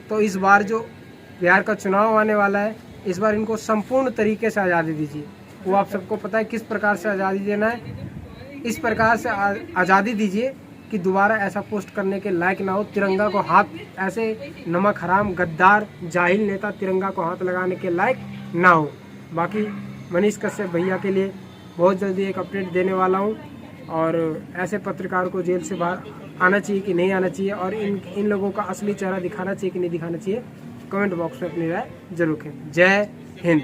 तो इस बार जो बिहार का चुनाव आने वाला है, इस बार इनको संपूर्ण तरीके से आज़ादी दीजिए। वो आप सबको पता है किस प्रकार से आज़ादी देना है। इस प्रकार से आज़ादी दीजिए कि दोबारा ऐसा पोस्ट करने के लायक ना हो। तिरंगा को हाथ, ऐसे नमक हराम गद्दार जाहिल नेता तिरंगा को हाथ लगाने के लायक ना हो। बाकी मनीष कश्यप भैया के लिए बहुत जल्दी एक अपडेट देने वाला हूँ, और ऐसे पत्रकार को जेल से बाहर आना चाहिए कि नहीं आना चाहिए, और इन लोगों का असली चेहरा दिखाना चाहिए कि नहीं दिखाना चाहिए, कमेंट बॉक्स में अपनी राय जरूर करें। जय हिंद।